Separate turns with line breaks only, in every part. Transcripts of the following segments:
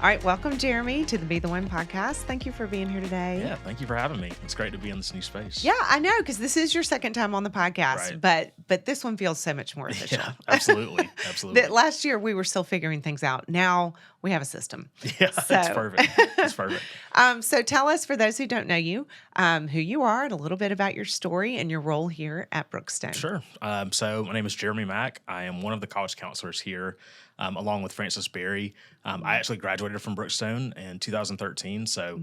All right, welcome, Jeremy, to the Be the One podcast. Thank you for being here today.
Yeah, thank you for having me. It's great to be in this new space.
Yeah, I know, because this is your second time on the podcast,
Right.
but this one feels so much more official.
Yeah, absolutely. Absolutely.
That last year we were still figuring things out. Now we have a system.
Yeah, that's perfect. That's perfect.
So tell us, for those who don't know you, who you are and a little bit about your story and your role here at Brookstone.
Sure. So my name is Jeremy Mack. I am one of the college counselors here, along with Francis Berry. I actually graduated from Brookstone in 2013. So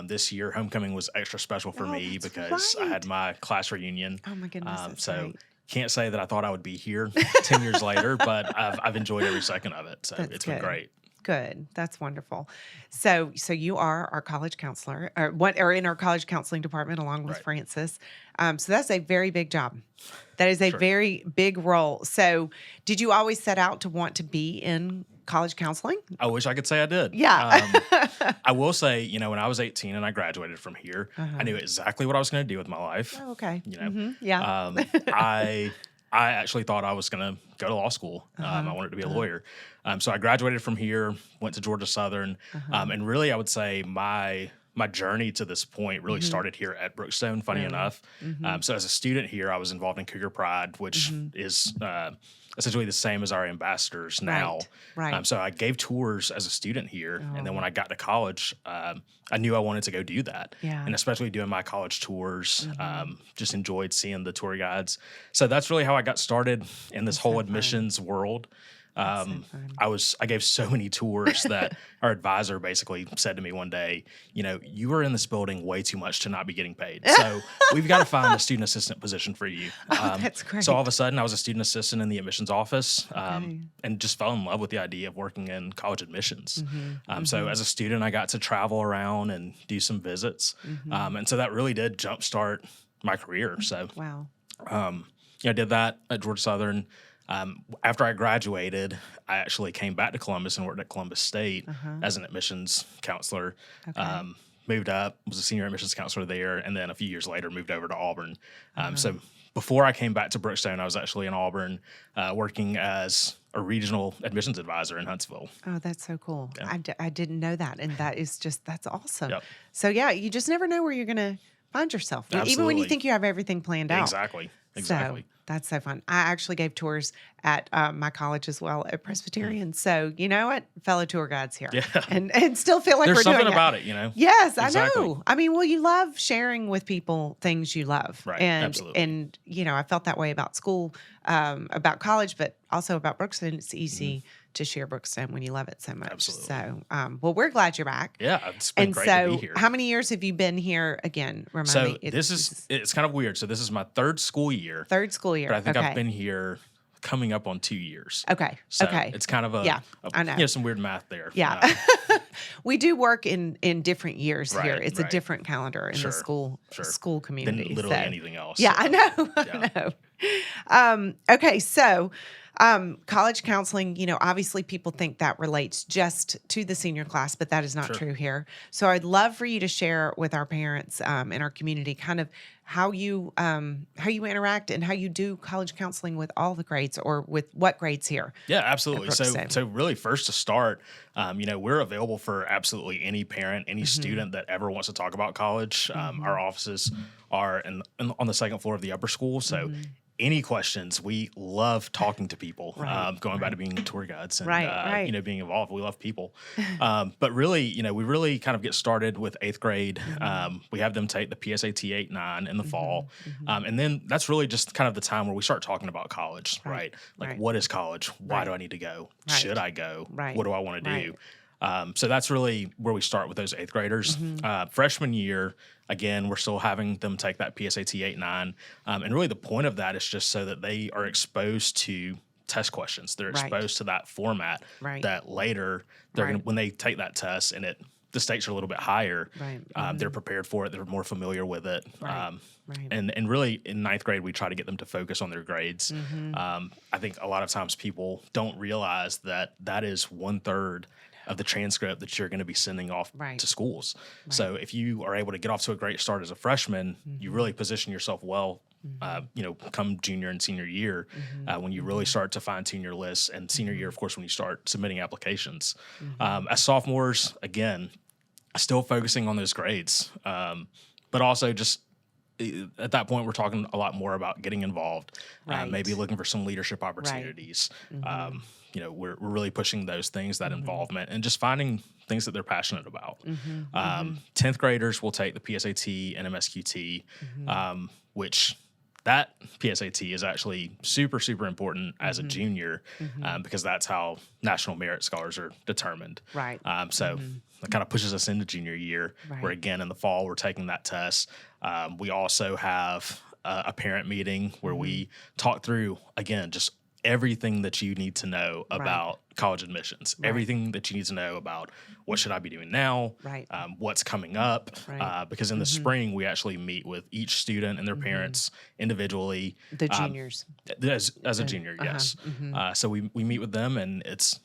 this year, homecoming was extra special for me because I had my class reunion.
Oh, my goodness. That's
So
right.
can't say that I thought I would be here 10 years later, but I've enjoyed every second of it. So
That's
it's been
good.
great.
Good. That's wonderful. So you are our college counselor, or in our college counseling department, along with
Right.
Francis. So that's a very big job. That is a
Sure.
very big role. So did you always set out to want to be in college counseling?
I wish I could say I did.
Yeah.
I will say, when I was 18 and I graduated from here, I knew exactly what I was going to do with my life.
Oh, okay.
Yeah. I actually thought I was going to go to law school. I wanted to be a lawyer. So I graduated from here, went to Georgia Southern, and really, I would say my journey to this point really started here at Brookstone, funny enough. So as a student here, I was involved in Cougar Pride, which is essentially the same as our ambassadors now.
Right.
So I gave tours as a student here, and then when I got to college, I knew I wanted to go do that.
Yeah.
And especially doing my college tours, just enjoyed seeing the tour guides. So that's really how I got started in this whole admissions world. I gave so many tours that our advisor basically said to me one day, you were in this building way too much to not be getting paid. So we've got to find a student assistant position for you.
That's great.
So all of a sudden I was a student assistant in the admissions office, and just fell in love with the idea of working in college admissions. So as a student, I got to travel around and do some visits. And so that really did jumpstart my career. So,
Wow.
I did that at Georgia Southern. After I graduated, I actually came back to Columbus and worked at Columbus State as an admissions counselor.
Okay.
Moved up, was a senior admissions counselor there, and then a few years later moved over to Auburn. So before I came back to Brookstone, I was actually in Auburn working as a regional admissions advisor in Huntsville.
Oh, that's so cool.
Yeah.
I didn't know that. And that's awesome.
Yep.
So yeah, you just never know where you're going to find yourself. Even when you
Absolutely.
think you have everything planned out.
Exactly.
So that's so fun. I actually gave tours at my college as well at Presbyterian. So you know what? Fellow tour guides here.
Yeah.
And still feel like
There's
we're doing
something
it.
about it,
Yes, I
Exactly.
know. I mean, well, you love sharing with people things you love.
Right,
And,
absolutely.
And, I felt that way about school, about college, but also about Brookstone. It's easy to share Brookstone when you love it so much.
Absolutely.
So, well, we're glad you're back.
Yeah, it's been
And
great
so,
to be here.
how many years have you been here again? Remind
So
me.
it's kind of weird. So this is my third school year,
third school year.
but I think
okay.
I've been here coming up on 2 years.
Okay.
So
okay.
it's kind of
I know.
some weird math there.
Yeah. We do work in different years here.
Right,
It's a
right.
different calendar in
Sure,
the school
sure.
community.
Than literally
so-
anything else.
Yeah,
So,
I know.
yeah.
I know. Okay, so college counseling, obviously people think that relates just to the senior class, but that is not
Sure.
true here. So I'd love for you to share with our parents and our community kind of how you interact and how you do college counseling with all the grades or with what grades here.
Yeah, absolutely.
at
So,
Brookstone.
so really, first to start, we're available for absolutely any parent, any
Mm-hmm.
student that ever wants to talk about college. Our offices are on the second floor of the upper school. So, any questions, we love talking to people.
Right,
Going back to being tour guides and
Right.
being involved, we love people. But really, we really kind of get started with 8th grade. We have them take the PSAT 8-9 in the fall, and then that's really just kind of the time where we start talking about college, right? Like,
right.
what is college? Why
Right.
do I need to go?
Right.
Should I go?
Right.
What do I want to
Right.
do? So that's really where we start with those 8th graders. Freshman year, again, we're still having them take that PSAT 8-9. And really the point of that is just so that they are exposed to test questions. They're
Right.
exposed to that format
Right.
that later they're
Right.
gonna, when they take that test and the stakes are a little bit higher,
Right.
they're prepared for it. They're more familiar with it.
Right. Right.
And really in 9th grade, we try to get them to focus on their grades.
Mm-hmm.
I think a lot of times people don't realize that is 1/3 of the transcript that you're going to be sending off
Right.
to schools.
Right.
So if you are able to get off to a great start as a freshman, you really position yourself well. Come junior and senior year, when you really start to fine tune your lists, and senior year, of course, when you start submitting applications. As sophomores, again, still focusing on those grades, but also just at that point, we're talking a lot more about getting involved,
Right.
maybe looking for some leadership opportunities. We're really pushing those things, that involvement, and just finding things that they're passionate about. 10th graders will take the PSAT and MSQT, which that PSAT is actually super, super important as a junior, because that's how national merit scholars are determined.
Right.
So that kind of pushes us into junior year, where
Right.
again in the fall we're taking that test. We also have a parent meeting where we talk through, again, just everything that you need to know about college admissions, everything that you need to know about what should I be doing now,
Right.
What's coming up,
Right.
because in the spring we actually meet with each student and their parents individually.
The juniors.
As a junior, yes. So we meet with them, and it's,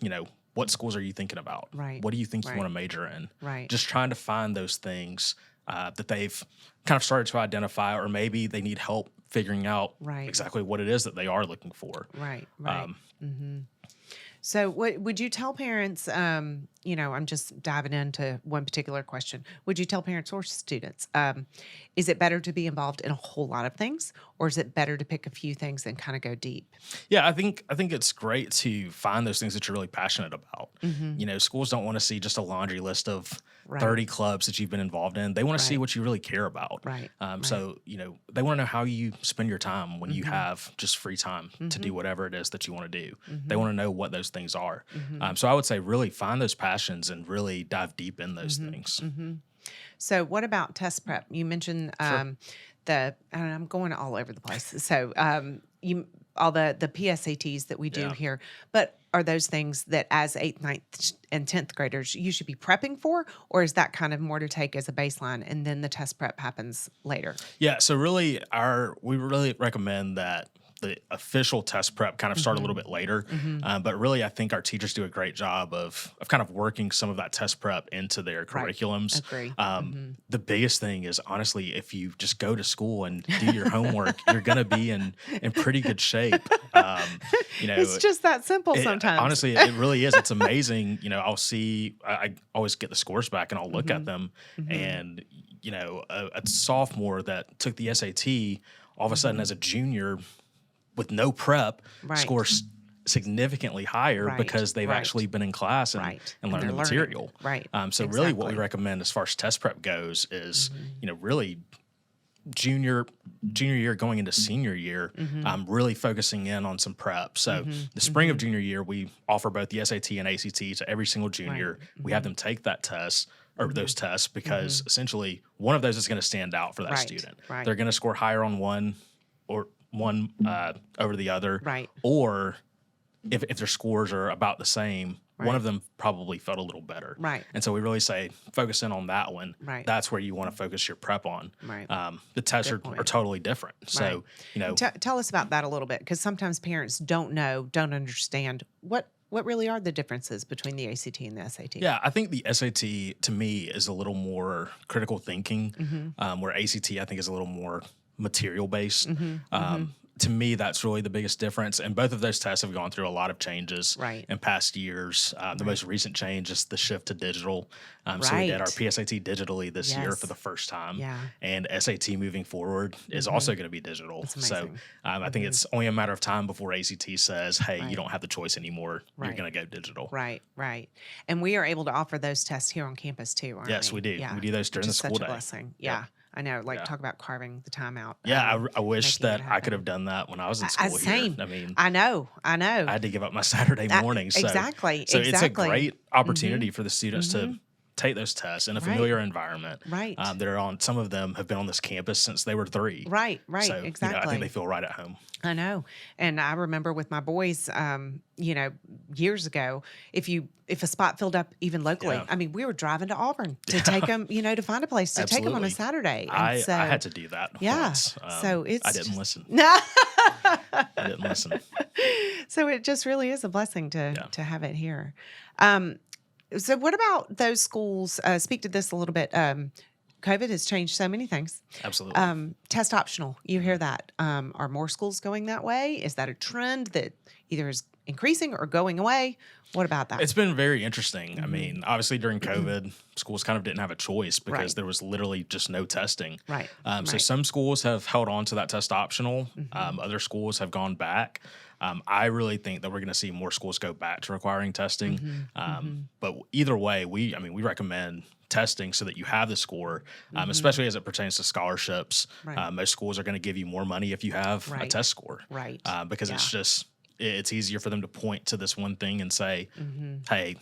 what schools are you thinking about?
Right.
What do you think you
Right.
want to major in?
Right.
Just trying to find those things that they've kind of started to identify, or maybe they need help figuring out
Right.
exactly what it is that they are looking for.
Right. Right. So, what would you tell parents? I'm just diving into one particular question. Would you tell parents or students, is it better to be involved in a whole lot of things, or is it better to pick a few things and kind of go deep?
Yeah, I think it's great to find those things that you're really passionate about. Schools don't want to see just a laundry list of
Right.
30 clubs that you've been involved in. They want to see
Right.
what you really care about.
Right.
So, they want to know how you spend your time when you have just free time to do whatever it is that you want to do. They want to know what those things are. So I would say really find those passions and really dive deep in those things.
So, what about test prep? You mentioned and I'm going all over the place. So, all the PSATs that we do
Yeah.
here, but are those things that as 8th, 9th, and 10th graders you should be prepping for, or is that kind of more to take as a baseline and then the test prep happens later?
Yeah, so really we really recommend that the official test prep kind of start a little bit later. But really, I think our teachers do a great job of kind of working some of that test prep into their curriculums.
Agree.
The biggest thing is, honestly, if you just go to school and do your homework, you're going to be in pretty good shape.
It's just that simple sometimes.
Honestly, it really is. It's amazing. I'll see, I always get the scores back and I'll look at them. And, a sophomore that took the SAT, all of a sudden as a junior with no prep,
Right.
scores significantally higher
Right.
because they've
Right.
actually been in class and,
Right.
and learned
they're
the
learning.
material.
Right.
So really what we
Exactly.
recommend as far as test prep goes is, really junior year going into senior year, really focusing in on some prep. So the spring of junior year, we offer both the SAT and ACT to every single junior. We have them take that test or those tests because essentially one of those is going to stand out for that
Right.
student.
Right.
They're going to score higher on one over the other.
Right.
Or if their scores are about the same,
Right.
one of them probably felt a little better.
Right.
And so we really say focus in on that one.
Right.
That's where you want to focus your prep on.
Right.
The tests
Good
are
point.
totally different. So,
Tell us about that a little bit, because sometimes parents don't understand what really are the differences between the ACT and the SAT.
yeah, I think the SAT to me is a little more critical thinking, where ACT I think is a little more material based. To me, that's really the biggest difference. And both of those tests have gone through a lot of changes
Right.
in past years. The most recent change is the shift to digital. So we did our
Right.
PSAT digitally this year
Yes.
for the first time.
Yeah.
And SAT moving forward is also going to be digital.
That's
So
amazing.
I think it's only a matter of time before ACT says, hey,
Right.
you don't have the choice anymore. You're
Right.
going to go digital.
Right. And we are able to offer those tests here on campus too, aren't we?
Yes, we do.
Yeah.
We do those during
Which
the
is
school
such
day.
a blessing. Yeah. I know. Like,
Yeah.
talk about carving the time out.
Yeah, I wish
making it
that I could
happen.
have done that when I was in school here.
Same.
I mean,
I know.
I had to give up my Saturday mornings. So,
exactly.
So it's a
Exactly.
great opportunity for the students to take those tests in a familiar environment.
Right.
Some of them have been on this campus since they were 3.
Right.
So,
Exactly.
I think they feel right at home.
I know. And I remember with my boys, years ago, if a spot filled up even locally,
Yeah.
I mean, we were driving to Auburn to take them, to find a place to take them on a
Absolutely.
Saturday. And
I
so,
had to do that
Yeah.
once.
So it's
I didn't
just-
listen.
No.
I didn't listen.
So it just really is a blessing to have it here. So, what about those schools? Speak to this a little bit. COVID has changed so many things.
Absolutely.
Test optional. You hear that. Are more schools going that way? Is that a trend that either is increasing or going away? What about that?
It's been very interesting. I mean, obviously during COVID, schools kind of didn't have a choice because
Right.
there was literally just no testing.
Right.
So
Right.
some schools have held on to that test optional. Other schools have gone back. I really think that we're going to see more schools go back to requiring testing. But either way, we recommend testing so that you have the score, especially as it pertains to scholarships.
Right.
Most schools are going to give you more money if you have a
Right.
test score,
Right.
because
Yeah.
it's easier for them to point to this one thing and say, hey,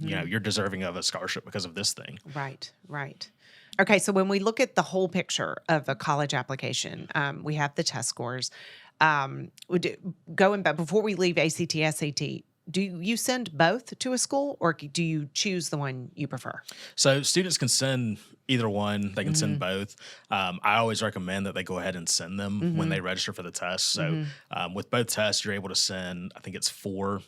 you're deserving of a scholarship because of this thing.
Right, right. Okay, so when we look at the whole picture of a college application, we have the test scores. Going back before we leave ACT, SAT, do you send both to a school, or do you choose the one you prefer?
So students can send either one. They can send both. I always recommend that they go ahead and send them when they register for the test. So with both tests, you're able to send, I think it's four.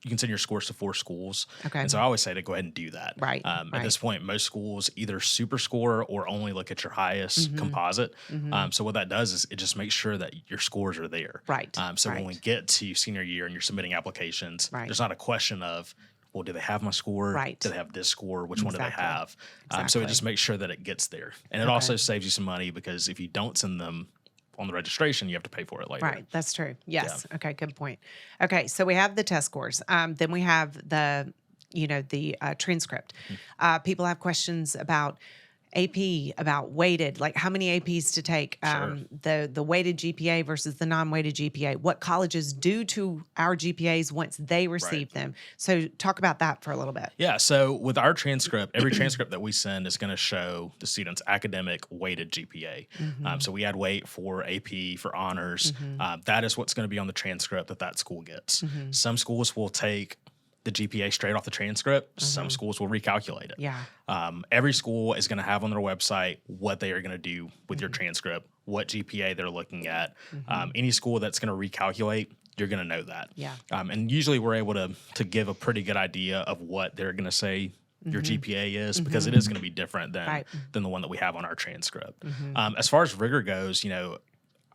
You can send your scores to 4 schools.
Okay.
And so I always say to go ahead and do that.
Right,
At
right.
this point, most schools either super score or only look at your highest composite. So what that does is it just makes sure that your scores are there.
Right,
So when we
right.
get to senior year and you're submitting applications,
Right.
there's not a question of, well, do they have my score?
Right.
Do they have this score? Which one do they
Exactly.
have? So it
Exactly.
just makes sure that it gets there. And it
Okay.
also saves you some money because if you don't send them on the registration, you have to pay for it later.
Right, that's true. Yes. Okay, good point. Okay, so we have the test scores. Then we have the transcript. People have questions about AP, about weighted, like how many APs to take, the weighted GPA versus the non-weighted GPA, what colleges do to our GPAs once they receive them. So talk about that for a little bit.
Yeah. So with our transcript, every transcript that we send is going to show the student's academic weighted GPA. So we add weight for AP, for honors. That is what's going to be on the transcript that school gets. Some schools will take the GPA straight off the transcript. Some schools will recalculate it.
Yeah.
Every school is going to have on their website what they are going to do with your transcript, what GPA they're looking at. Any school that's going to recalculate, you're going to know that.
Yeah.
And usually we're able to give a pretty good idea of what they're going to say your GPA is because it is going to be different than the one that we have on our transcript. As far as rigor goes,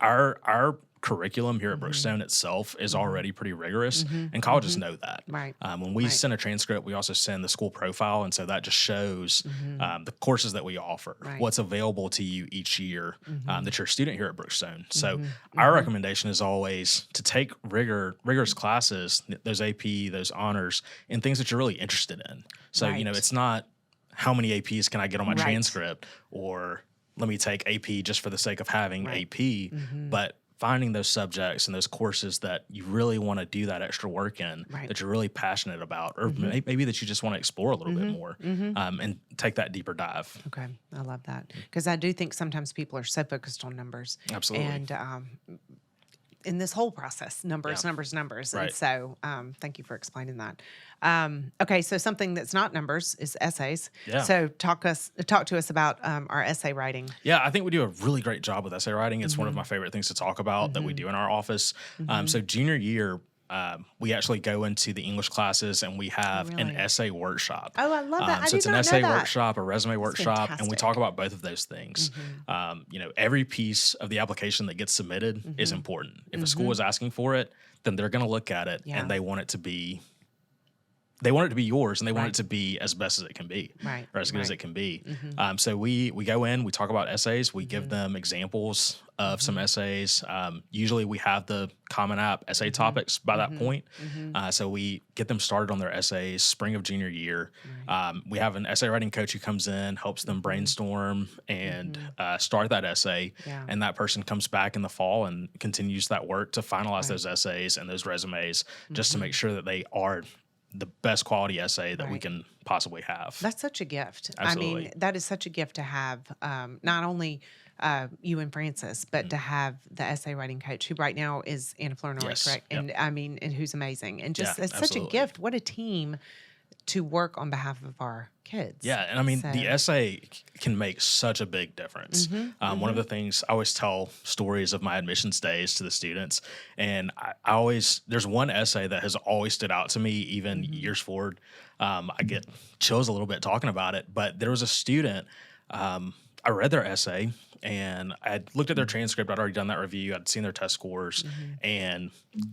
our curriculum here at Brookstone itself is already pretty rigorous, and colleges know that.
Right.
When we send a transcript, we also send the school profile, and so that just shows the courses that we offer,
Right.
what's available to you each year that you're a student here at Brookstone. So our recommendation is always to take rigorous classes, those AP, those honors, and things that you're really interested in. So
Right.
it's not how many APs can I get on my
Right.
transcript, or let me take AP just for the sake of having
Right.
AP, but finding those subjects and those courses that you really want to do that extra work in,
Right.
that you're really passionate about, or maybe that you just want to explore a little bit more, and take that deeper dive.
Okay, I love that because I do think sometimes people are so focused on numbers.
Absolutely.
And in this whole process, numbers.
Yeah.
And
Right.
so thank you for explaining that. Okay, so something that's not numbers is essays.
Yeah.
So talk to us about our essay writing.
Yeah, I think we do a really great job with essay writing. It's one of my favorite things to talk about that we do in our office. So junior year, we actually go into the English classes and we have an
Really?
essay workshop.
Oh, I love that. I
So
did
it's an
not know
essay
that.
workshop, a resume workshop, and we
fantastic.
talk about both of those things. Every piece of the application that gets submitted is important. If a school is asking for it, then they're going to look at it
Yeah.
and they want it to be yours, and they want
Right.
it to be as best as it can be,
Right,
or as good as
right.
it can be. So we go in, we talk about essays, we give them examples of some essays. Usually we have the Common App essay topics by that point. So we get them started on their essays spring of junior year. We have an essay writing coach who comes in, helps them brainstorm and start that essay.
Yeah.
And that person comes back in the fall and continues that work to finalize those essays and those resumes just to make sure that they are the best quality essay that we
Right.
can possibly have.
That's such a gift. I
Absolutely.
mean, that is such a gift to have, not only you and Francis, but to have the essay writing coach who right now is Anna Flournoy,
Yes.
correct?
Yep.
And I mean, and who's amazing. And just,
Yeah,
it's such a
absolutely.
gift. What a team to work on behalf of our kids.
Yeah, and I mean,
So,
the essay can make such a big difference. One of the things I always tell stories of my admissions days to the students, and I always there's one essay that has always stood out to me, even years forward. I get chills a little bit talking about it, but there was a student. I read their essay and I looked at their transcript. I'd already done that review. I'd seen their test scores, and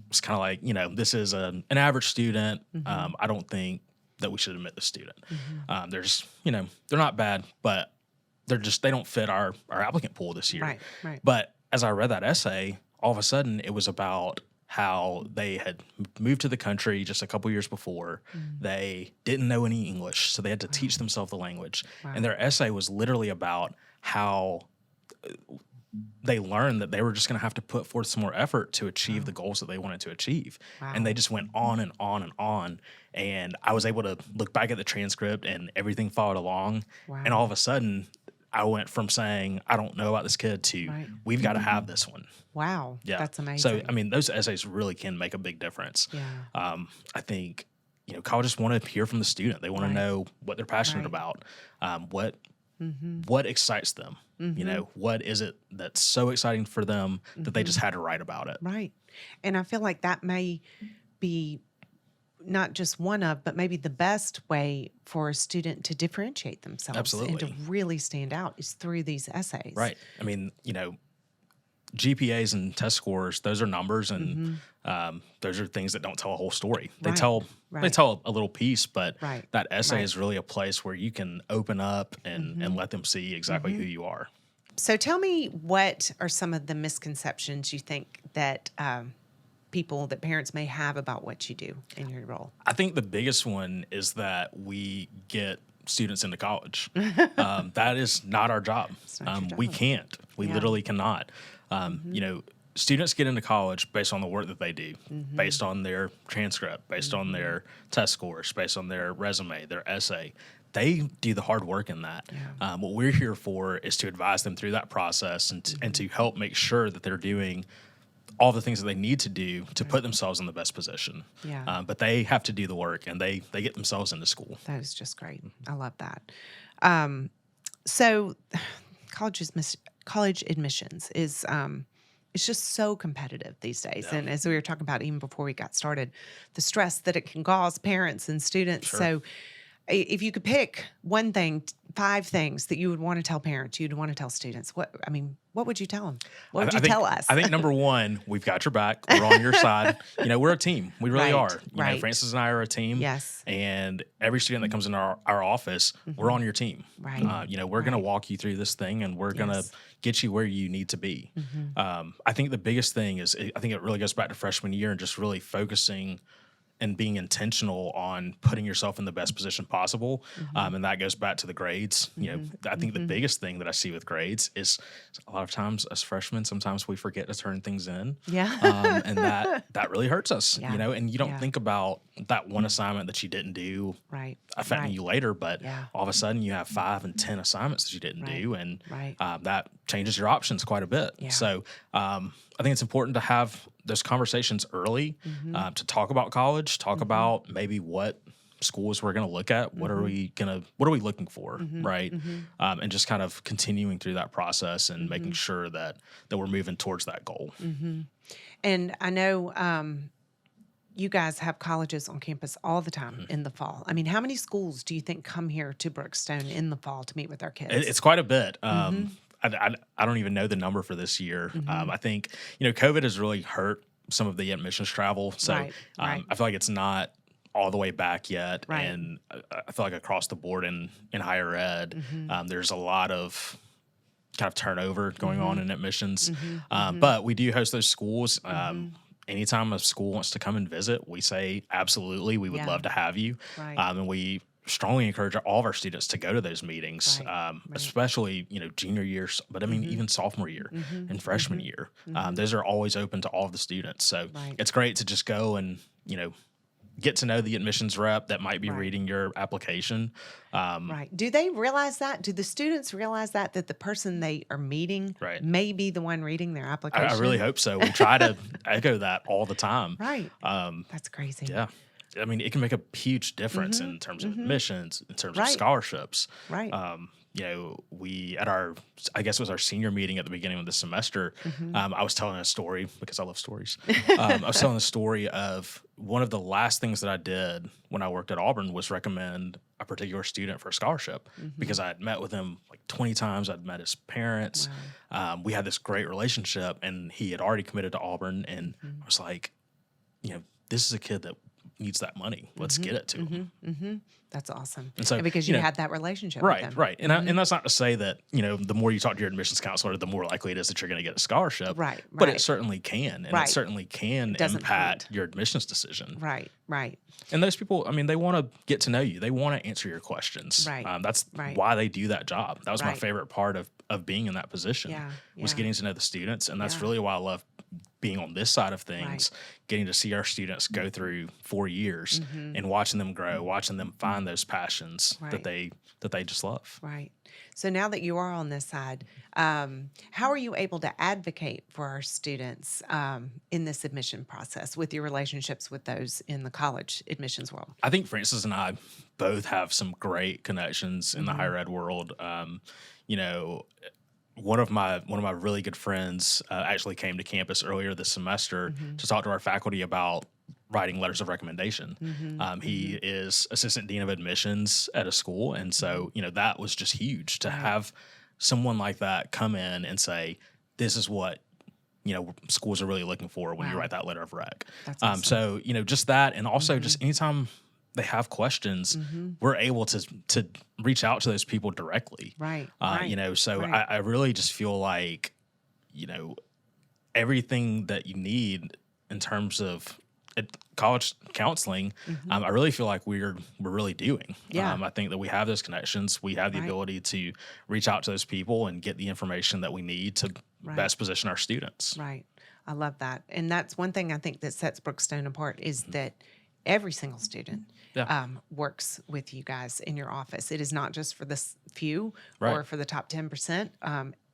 it's kind of like, this is an average student. I don't think that we should admit the student. There's, they're not bad, but they don't fit our applicant pool this year.
Right, right.
But as I read that essay, all of a sudden it was about how they had moved to the country just a couple years before. They didn't know any English, so they had to teach themselves the language. And their essay was literally about how they learned that they were just going to have to put forth some more effort to achieve the goals that they wanted to achieve. And they just went on and on and on. And I was able to look back at the transcript and everything followed along. And all of a sudden, I went from saying, I don't know about this kid to we've got to have this one.
Wow.
Yeah.
That's amazing.
So, I mean, those essays really can make a big difference.
Yeah.
I think, colleges want to hear from the student. They want to know what they're passionate about, what excites them. What is it that's so exciting for them that they just had to write about it.
Right. And I feel like that may be not just one of, but maybe the best way for a student to differentiate themselves
Absolutely.
and to really stand out is through these essays.
Right. I mean, GPAs and test scores, those are numbers, and those are things that don't tell a whole story. They tell a little piece, but that essay is really a place where you can open up and let them see exactly who you are.
So tell me, what are some of the misconceptions you think that parents may have about what you do in your role?
I think the biggest one is that we get students into college. That is not our job. We can't. We literally cannot. Students get into college based on the work that they do, based on their transcript, based on their test scores, based on their resume, their essay. They do the hard work in that. What we're here for is to advise them through that process and to help make sure that they're doing all the things that they need to do to put themselves in the best position. But they have to do the work, and they get themselves into school.
That is just great. I love that. So college admissions is it's just so competitive these days. And as we were talking about even before we got started, the stress that it can cause parents and students. So if you could pick one thing, 5 things that you would want to tell parents, you'd want to tell students, what would you tell them? What would you tell us?
I think number one, we've got your back. We're on your side. We're a team. We really are. Francis and I are a team.
Yes.
And every student that comes into our office, we're on your team.
Right.
We're going to walk you through this thing, and we're going to get you where you need to be. I think the biggest thing is, I think it really goes back to freshman year and just really focusing and being intentional on putting yourself in the best position possible. And that goes back to the grades. I think the biggest thing that I see with grades is a lot of times as freshmen, sometimes we forget to turn things in. And that really hurts us, and you don't think about that one assignment that you didn't do affecting you later, but all of a sudden you have 5 and 10 assignments that you didn't do. And that changes your options quite a bit. So I think it's important to have those conversations early, to talk about college, talk about maybe what schools we're going to look at, what are we looking for, right? And just kind of continuing through that process and making sure that we're moving towards that goal.
And I know you guys have colleges on campus all the time in the fall. I mean, how many schools do you think come here to Brookstone in the fall to meet with our kids?
It's quite a bit. I don't even know the number for this year. I think, COVID has really hurt some of the admissions travel. So I feel like it's not all the way back yet. And I feel like across the board in higher ed, there's a lot of kind of turnover going on in admissions. But we do host those schools. Anytime a school wants to come and visit, we say, absolutely, we would love to have you. And we strongly encourage all of our students to go to those meetings, especially, junior years, but I mean, even sophomore year and freshman year. Those are always open to all of the students. So it's great to just go and, get to know the admissions rep that might be reading your application.
Do they realize that? Do the students realize that the person they are meeting may be the one reading their application?
I really hope so. We try to echo that all the time.
That's crazy.
Yeah. I mean, it can make a huge difference in terms of admissions, in terms of
Right.
scholarships.
Right.
You know, we at our, I guess it was our senior meeting at the beginning of the semester. I was telling a story because I love stories. I was telling a story of one of the last things that I did when I worked at Auburn was recommend a particular student for a scholarship because I had met with him like 20 times. I'd met his parents. We had this great relationship, and he had already committed to Auburn. And I was like, you know, this is a kid that needs that money. Let's get it to him.
That's awesome.
And so,
And because
you
you
know,
had that relationship with
Right,
them.
right. And that's not to say that, you know, the more you talk to your admissions counselor, the more likely it is that you're going to get a scholarship.
Right,
But it
right.
certainly can. And
Right.
it certainly can
doesn't
impact
hurt.
your admissions decision.
Right. Right.
And those people, I mean, they want to get to know you. They want to answer your questions.
Right,
That's
right.
why they do that job. That was my
Right.
favorite part of being in that position
Yeah,
was
yeah.
getting to know the students. And that's
Yeah.
really why I love being on this side of things, getting to see our students go through 4 years and watching them grow, watching them find those passions
Right.
that they just love.
Right. So now that you are on this side, how are you able to advocate for our students in this admission process with your relationships with those in the college admissions world?
I think Francis and I both have some great connections in the higher ed world. You know, one of my really good friends actually came to campus earlier this semester to talk to our faculty about writing letters of recommendation. He is assistant dean of admissions at a school, and so you know that was just huge to have someone like that come in and say, "This is what." You know, schools are really looking for when you
Wow.
write that letter of rec.
That's awesome.
So, you know, just that. And also just anytime they have questions, we're able to reach out to those people directly.
Right.
You know, so
Right.
I really just feel like, you know, everything that you need in terms of college counseling, I really feel like we're really doing.
Yeah.
I think that we have those connections. We have the
Right.
ability to reach out to those people and get the information that we need to
Right.
best position our students.
Right. I love that. And that's one thing I think that sets Brookstone apart is that every single student
Yeah.
works with you guys in your office. It is not just for this few
Right.
or for the top 10%.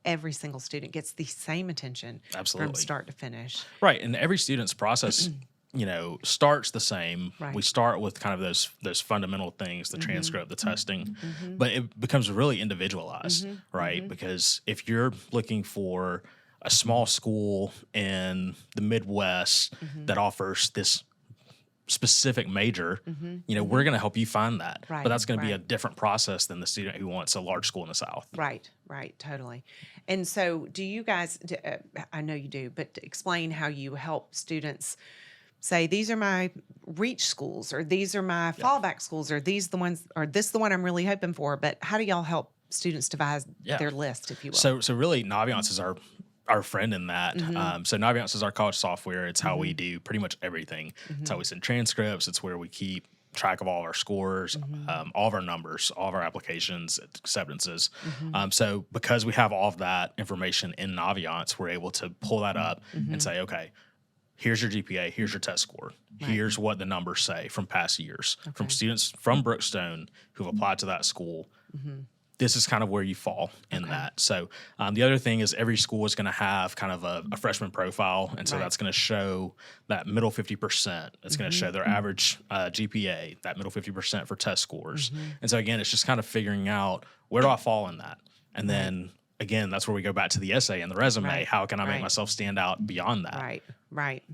Every single student gets the same attention from
Absolutely.
start to finish.
Right. And every student's process, you know, starts the same.
Right.
We start with kind of those fundamental things, the transcript, the testing, but it becomes really individualized, right? Because if you're looking for a small school in the Midwest that offers this specific major, you know, we're going to help you find that.
Right,
But that's going to be a
right.
different process than the student who wants a large school in the South.
Right, right, totally. And so, do you guys? I know you do, but explain how you help students say these are my reach schools, or these are my fallback schools, or these the ones, or this the one I'm really hoping for. But how do y'all help students devise
Yeah.
their list, if you will?
So really, Naviance is our friend in that. So Naviance is our college software. It's how we do pretty much everything. It's how we send transcripts. It's where we keep track of all of our scores, all of our numbers, all of our applications, acceptances. So because we have all of that information in Naviance, we're able to pull that up and say, okay, here's your GPA, here's your test score, here's what the numbers say from past years, from students from Brookstone who've applied to that school. This is kind of where you fall in that. So the other thing is every school is going to have kind of a freshman profile. And so that's going to show that middle 50%. It's going to show their average GPA, that middle 50% for test scores. And so again, it's just kind of figuring out where do I fall in that? And then again, that's where we go back to the essay and the resume.
Right.
How can I make
Right.
myself stand out beyond that?
Right, right.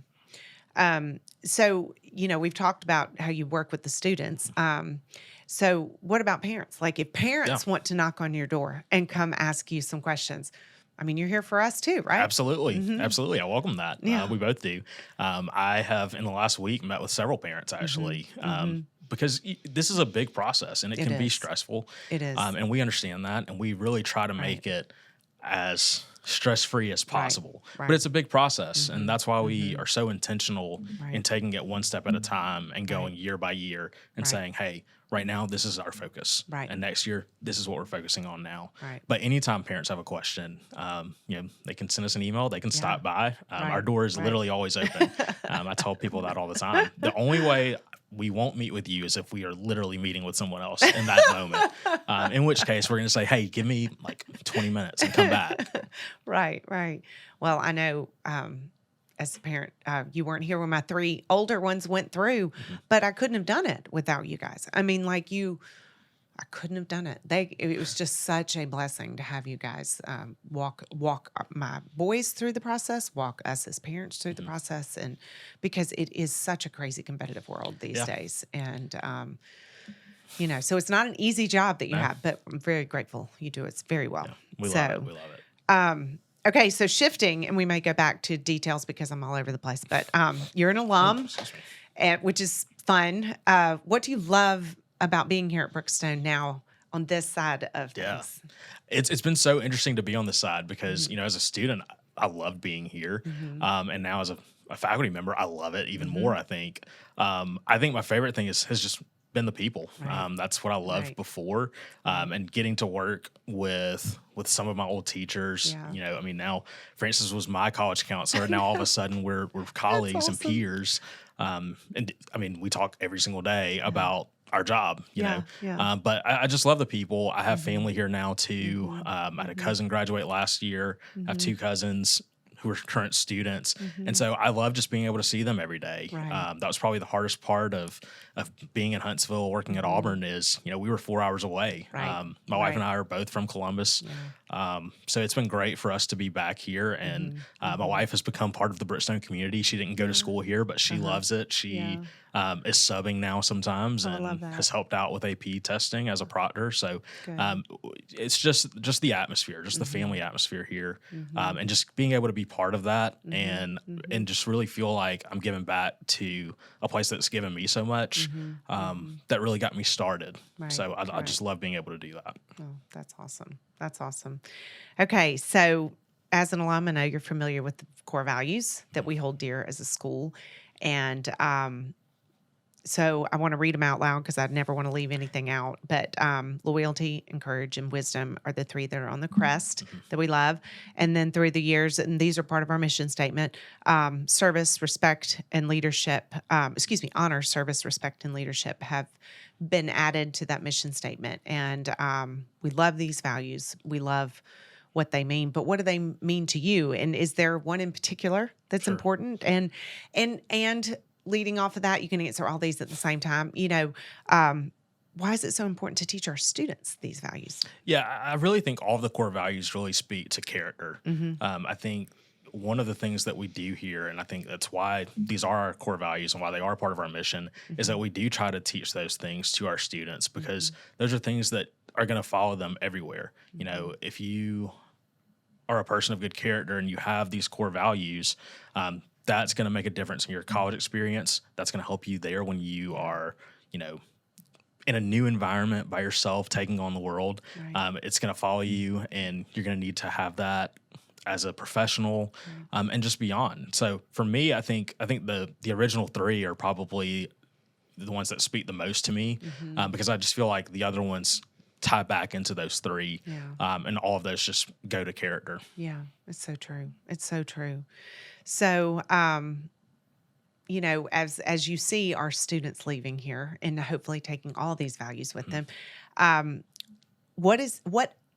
So, you know, we've talked about how you work with the students. So what about parents? Like if parents want to knock on your door and come ask you some questions, I mean, you're here for us too, right?
Absolutely. Absolutely. I welcome that.
Yeah.
We both do. I have in the last week met with several parents actually, because this is a big process and it can be
is.
stressful.
It is.
And we understand that. And we really try to make it as stress-free as possible,
right.
but it's a big process. And that's why we are so intentional in
Right.
taking it one step at a time and going year by year and
Right.
saying, hey, right now, this is our focus.
Right.
And next year, this is what we're focusing on now.
Right.
But anytime parents have a question, you know, they can send us an email. They can stop by. Our
Right.
door is
Right.
literally always open. I tell people that all the time. The only way we won't meet with you is if we are literally meeting with someone else in that moment. In which case, we're going to say, hey, give me like 20 minutes and come back.
Right, right. Well, I know as a parent. You weren't here when my three older ones went through, but I couldn't have done it without you guys. I mean, like I couldn't have done it. It was just such a blessing to have you guys walk my boys through the process, walk us as parents through the process, and because it is such a crazy competitive world these
Yeah.
days, and so it's not an easy job that you
No.
have, but I'm very grateful you do it very well.
Yeah. We
so,
love it. We love it.
Okay, so shifting, and we may go back to details because I'm all over the place, but you're an alum,
Excuse me.
which is fun. What do you love about being here at Brookstone now on this side of
Yeah.
things?
It's been so interesting to be on this side because, as a student, I loved being here. And now as a faculty member, I love it even more, I think. I think my favorite thing has just been the people.
Right.
That's what I loved
Right.
before. And getting to work with some of my old teachers.
Yeah.
I mean, now Francis was my college counselor. Now all of a sudden we're colleagues and
awesome.
peers. And I mean, we talk every single day about our job, you
Yeah,
know.
yeah.
But I just love the people. I have family here now too. I had a cousin graduate last year. I have two cousins who are current students, and so I love just being able to see them every day.
Right.
That was probably the hardest part of being in Huntsville, working at Auburn. Is we were 4 hours away.
Right.
My wife and
Right.
I are both from Columbus, so it's been great for us to be back here. And my wife has become part of the Brookstone community. She didn't go to school here, but she loves it. She is subbing now sometimes
Oh, I love
and
that.
has helped out with AP testing as a proctor. So
Good.
it's just the atmosphere, just the family atmosphere here, and just being able to be part of that and just really feel like I'm giving back to a place that's given me so much that really got me started.
Right,
So I
right.
just love being able to do that.
Oh, that's awesome. That's awesome. Okay, so as an alum, I know you're familiar with the core values that we hold dear as a school, and so I want to read them out loud because I never want to leave anything out. But loyalty, courage, and wisdom are the three that are on the crest that we love. And then through the years, and these are part of our mission statement: service, respect, and leadership. Honor, service, respect, and leadership have been added to that mission statement. And we love these values. We love what they mean, but what do they mean to you? And is there one in particular that's
Sure.
important? And leading off of that, you can answer all these at the same time. Why is it so important to teach our students these values?
Yeah, I really think all of the core values really speak to character. I think one of the things that we do here, and I think that's why these are our core values and why they are part of our mission, is that we do try to teach those things to our students because those are things that are going to follow them everywhere. If you are a person of good character and you have these core values, that's going to make a difference in your college experience. That's going to help you there when you are, in a new environment by yourself, taking on the world.
Right.
It's going to follow you, and you're going to need to have that as a professional, and just beyond. So for me, I think the original three are probably the ones that speak the most to me, because I just feel like the other ones tie back into those three, and all of those just go to character.
Yeah, it's so true. It's so true. So, as you see our students leaving here and hopefully taking all these values with them, what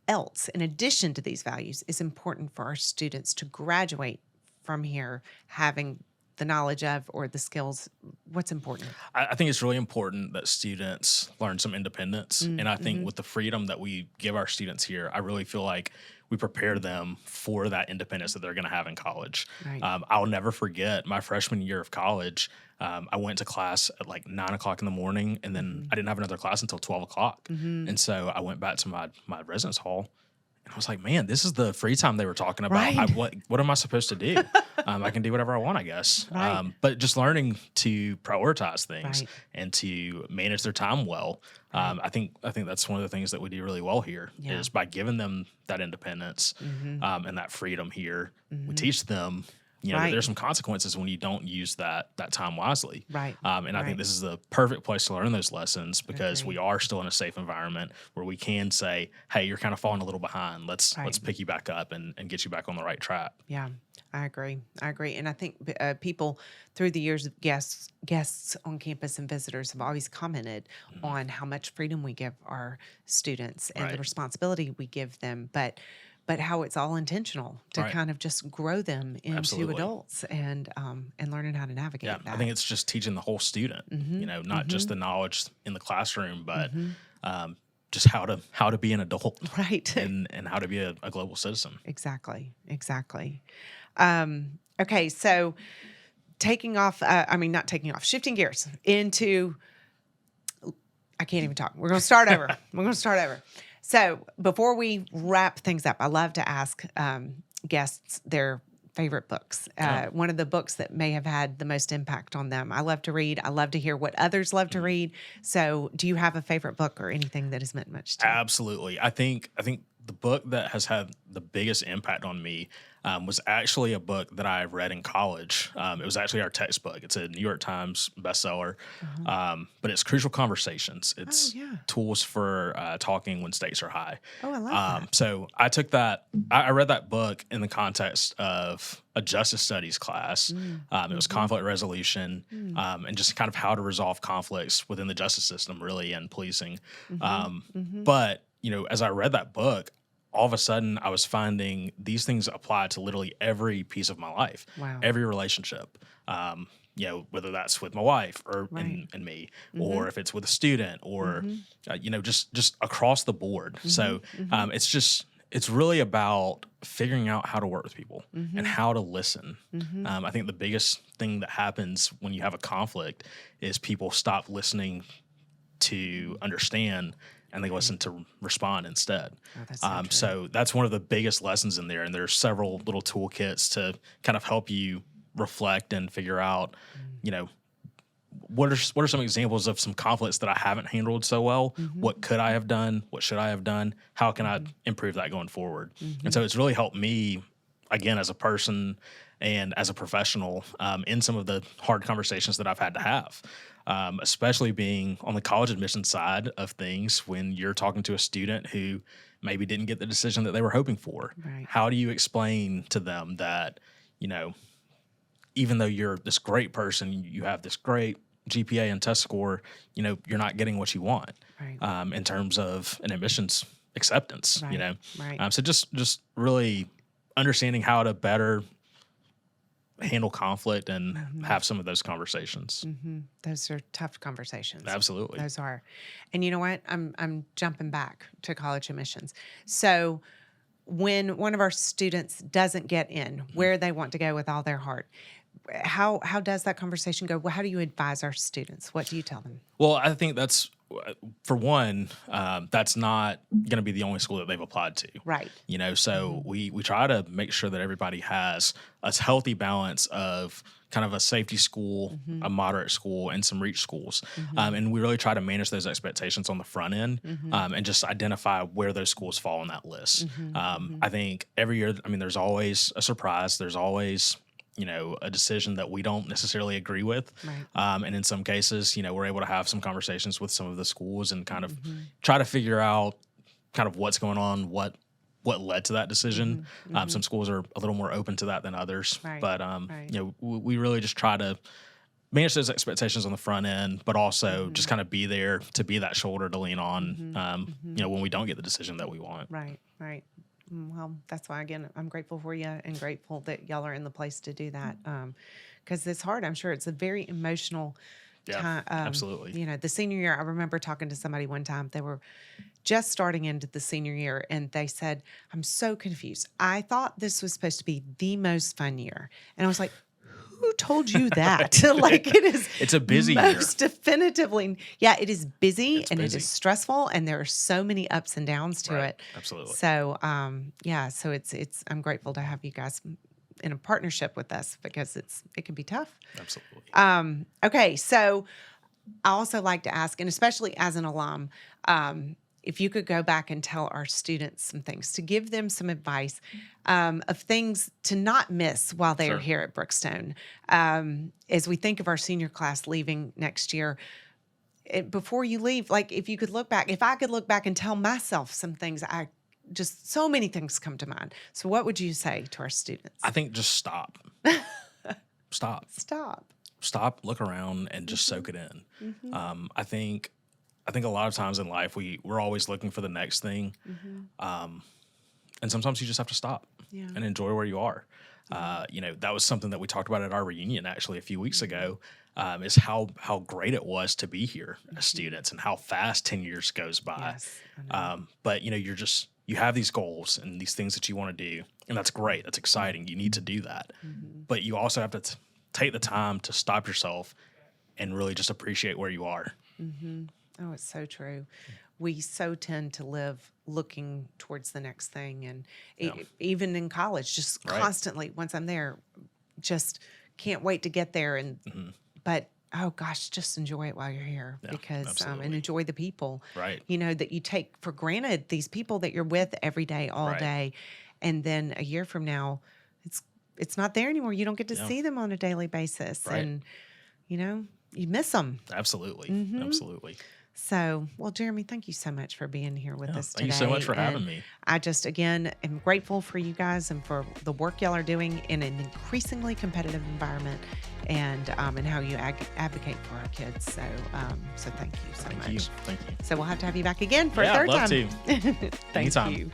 else, in addition to these values, is important for our students to graduate from here having the knowledge of or the skills? What's important?
I think it's really important that students learn some independence. And I think with the freedom that we give our students here, I really feel like we prepare them for that independence that they're going to have in college.
Right.
I'll never forget my freshman year of college. I went to class at like 9 o'clock in the morning, and then I didn't have another class until 12 o'clock. And so I went back to my residence hall. And I was like, man, this is the free time they were talking about.
Right.
What am I supposed to do? I can do whatever I want, I guess.
Right.
But just learning to prioritize things
Right.
and to manage their time well. I think that's one of the things that we do really well here is by giving them that independence and that freedom here. We teach them, that
Right.
there's some consequences when you don't use that time wisely.
Right.
And I
Right.
think this is the perfect place to learn those lessons because
Agreed.
we are still in a safe environment where we can say, hey, you're kind of falling a little behind. Let's
Right.
pick you back up and get you back on the right track.
Yeah, I agree. And I think people through the years, guests on campus and visitors have always commented on how much freedom we give our students and the
Right.
responsibility we give them. But but how it's all intentional to
Right.
kind of just grow them into
Absolutely.
adults and learning how to navigate
Yeah, I
that.
think it's just teaching the whole student, not just the knowledge in the classroom, but just how to be an adult
Right.
and how to be a global citizen.
Exactly. Exactly. Okay. So taking off, not taking off, shifting gears into, I can't even talk. We're going to start over. We're going to start over. So before we wrap things up, I love to ask guests their favorite books. One of the books that may have had the most impact on them. I love to read. I love to hear what others love to read. So do you have a favorite book or anything that has meant much to you?
Absolutely. I think the book that has had the biggest impact on me was actually a book that I read in college. It was actually our textbook. It's a New York Times bestseller, but it's Crucial Conversations. It's
yeah.
tools for talking when stakes are high.
Oh, I love that.
So I took that. I read that book in the context of a justice studies class. It was conflict resolution and just kind of how to resolve conflicts within the justice system, really, and policing. But as I read that book, all of a sudden I was finding these things apply to literally every piece of my life,
Wow.
every relationship. Whether that's with my wife or
Right.
and me, or if it's with a student, or just across the board. So it's really about figuring out how to work with people and how to listen. I think the biggest thing that happens when you have a conflict is people stop listening to understand and they listen to respond instead.
Oh, that's so true.
So that's one of the biggest lessons in there. And there's several little toolkits to kind of help you reflect and figure out, what are some examples of some conflicts that I haven't handled so well? What could I have done? What should I have done? How can I improve that going forward? And so it's really helped me, again, as a person and as a professional, in some of the hard conversations that I've had to have. Especially being on the college admission side of things when you're talking to a student who maybe didn't get the decision that they were hoping for.
Right.
How do you explain to them that, even though you're this great person, you have this great GPA and test score, you're not getting what you want
Right.
in terms of an admissions acceptance,
Right. Right.
So just really understanding how to better handle conflict and have some of those conversations.
Those are tough conversations.
Absolutely.
Those are. And you know what? I'm jumping back to college admissions. So when one of our students doesn't get in where they want to go with all their heart, how does that conversation go? Well, how do you advise our students? What do you tell them?
Well, I think that's, for one, that's not going to be the only school that they've applied to.
Right.
So we try to make sure that everybody has a healthy balance of kind of a safety school, a moderate school, and some reach schools. And we really try to manage those expectations on the front end and just identify where those schools fall on that list. I think every year, there's always a surprise. There's always a decision that we don't necessarily agree with.
Right.
And in some cases, we're able to have some conversations with some of the schools and kind of try to figure out kind of what's going on, what led to that decision. Some schools are a little more open to that than others.
Right.
But,
Right.
we really just try to manage those expectations on the front end, but also just kind of be there to be that shoulder to lean on, when we don't get the decision that we want.
Right. Right. Well, that's why, again, I'm grateful for you and grateful that y'all are in the place to do that. Because it's hard. I'm sure it's a very emotional time.
Absolutely.
The senior year, I remember talking to somebody one time. They were just starting into the senior year, and they said, I'm so confused. I thought this was supposed to be the most fun year. And I was like, who told you that?
It's a busy
most definitively. Yeah, it is busy
It's
and
busy.
it is stressful, and there are so many ups and downs to
Right.
it.
Absolutely.
So, so it's I'm grateful to have you guys in a partnership with us because it can be tough.
Absolutely.
Okay, so I also like to ask, and especially as an alum, if you could go back and tell our students some things, to give them some advice of things to not miss while they are
Sure.
here at Brookstone. As we think of our senior class leaving next year, before you leave, like if I could look back and tell myself some things, so many things come to mind. So what would you say to our students?
I think just stop. Stop. Stop, look around, and just soak it in. I think a lot of times in life we're always looking for the next thing. And sometimes you just have to stop
Yeah.
and enjoy where you are. That was something that we talked about at our reunion actually a few weeks ago, is how great it was to be here as students and how fast 10 years goes by.
Yes. I know.
But you have these goals and these things that you want to do, and that's great. That's exciting. You need to do that. But you also have to take the time to stop yourself and really just appreciate where you are.
Oh, it's so true. We so tend to live looking towards the next thing. And even in college, just
Right.
constantly, once I'm there, just can't wait to get there. And, but oh gosh, just enjoy it while you're here,
Yeah,
because, and
absolutely.
enjoy the people,
Right.
that you take for granted, these people that you're with every day, all
Right.
day. And then a year from now, it's not there anymore. You don't get to
Yeah.
see them on a daily basis.
Right.
And, you miss them.
Absolutely. Absolutely.
So, well, Jeremy, thank you so much for being here with
Yeah,
us today.
thank you so much for
And
having me.
I just, again, am grateful for you guys and for the work y'all are doing in an increasingly competitive environment, and how you advocate for our kids. So, so thank you so much.
Thank you.
So we'll have to have you back again for
Yeah,
a
I'd
third
love
time.
to.
Thank
Anytime.
you.